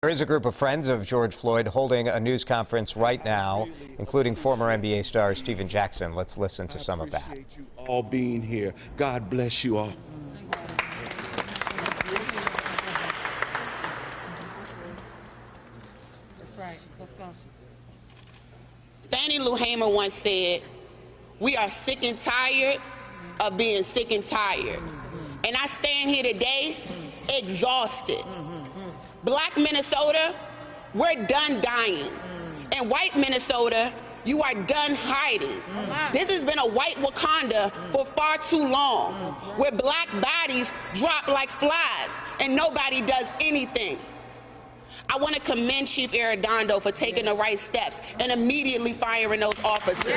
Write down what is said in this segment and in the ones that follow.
There is a group of friends of George Floyd holding a news conference right now, including former NBA star Stephen Jackson. Let's listen to some of that. I appreciate you all being here. God bless you all. That's right. Let's go. Fannie Lou Hamer once said, "We are sick and tired of being sick and tired." And I stand here today exhausted. Black Minnesota, we're done dying. And white Minnesota, you are done hiding. This has been a white Wakanda for far too long, where black bodies drop like flies and nobody does anything. I want to commend Chief Arredondo for taking the right steps and immediately firing those officers.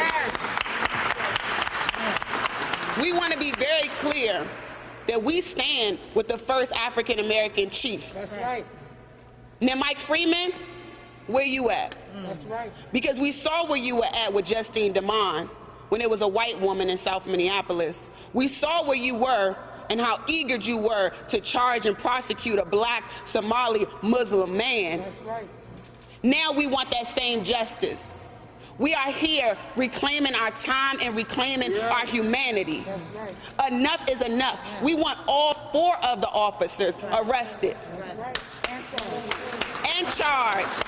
We want to be very clear that we stand with the first African-American chief. That's right. Now, Mike Freeman, where you at? That's right. Because we saw where you were at with Justine Damond when it was a white woman in South Minneapolis. We saw where you were and how eager you were to charge and prosecute a black Somali Muslim man. That's right. Now we want that same justice. We are here reclaiming our time and reclaiming our humanity. That's right. Enough is enough. We want all 4 of the officers arrested That's right. and charged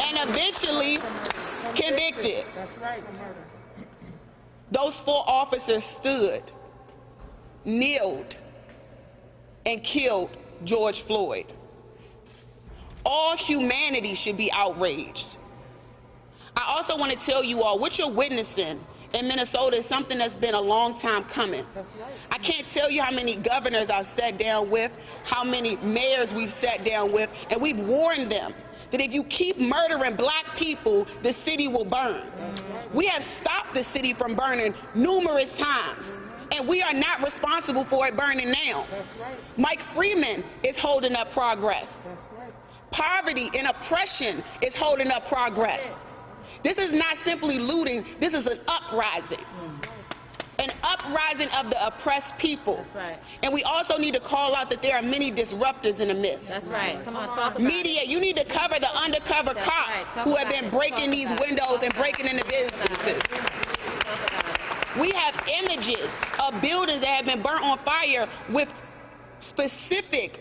and eventually convicted. That's right. Those 4 officers stood, kneeled, and killed George Floyd. All humanity should be outraged. I also want to tell you all, what you're witnessing in Minnesota is something that's been a long time coming. I can't tell you how many governors I've sat down with, how many mayors we've sat down with, and we've warned them that if you keep murdering black people, the city will burn. We have stopped the city from burning numerous times, and we are not responsible for it burning now. Mike Freeman is holding up progress. Poverty and oppression is holding up progress. This is not simply looting, this is an uprising. An uprising of the oppressed people. That's right. And we also need to call out that there are many disruptors in the midst. That's right. Come on, talk about Media, you need to cover the undercover That's cops right. who have been breaking these windows and breaking into businesses. We have images of buildings that have been burnt on fire with specific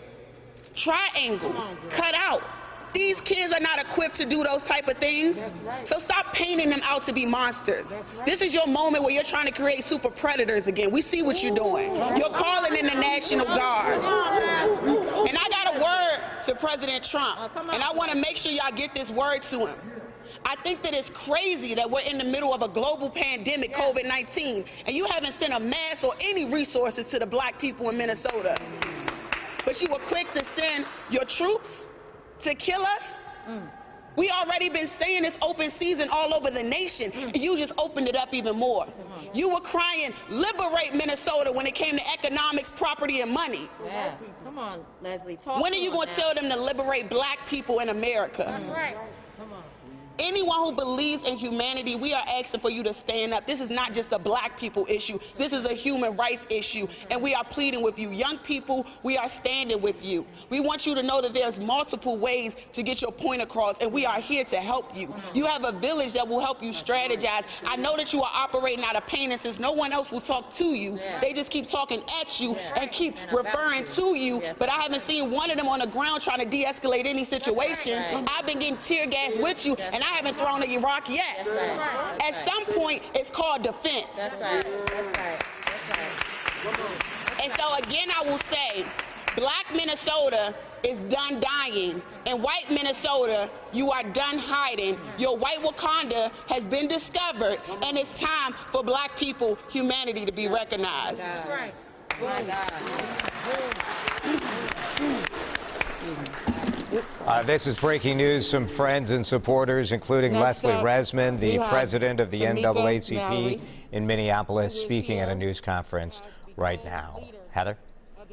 triangles cut out. These kids are not equipped to do those type of things. So stop painting them out to be monsters. This is your moment where you're trying to create super predators again. We see what you're doing. You're calling in the National Guard. And I got a word to President Trump, and I want to make sure y'all get this word to him. I think that it's crazy that we're in the middle of a global pandemic, COVID-19, and you haven't sent a mass or any resources to the black people in Minnesota. But you were quick to send your troops to kill us. We already been saying it's open season all over the nation, and you just opened it up even more. You were crying, liberate Minnesota when it came to economics, property, and money. Yeah. Come on, Leslie, talk. When are you going to tell them to liberate black people in America? That's right. Come on. Anyone who believes in humanity, we are asking for you to stand up. This is not just a black people issue. This is a human rights issue, and we are pleading with you. Young people, we are standing with you. We want you to know that there's multiple ways to get your point across, and we are here to help you. You have a village that will help you strategize. I know that you are operating out of pain, and since no one else will talk to you, they just keep talking at you and keep referring to you, but I haven't seen one of them on the ground trying to de-escalate any situation. I've been getting tear gas with you, and I haven't thrown a Iraq yet. At some point, it's called defense. That's right. That's right. That's right. And so again, I will say, black Minnesota is done dying. In white Minnesota, you are done hiding. Your white Wakanda has been discovered, and it's time for black people, humanity to be recognized. That's right. My God. This is breaking news. Some friends and supporters, including Next Leslie up, Resman, the we have president of the Tamika NAACP Mallory, in Minneapolis, who is speaking at a here news conference right now. Heather?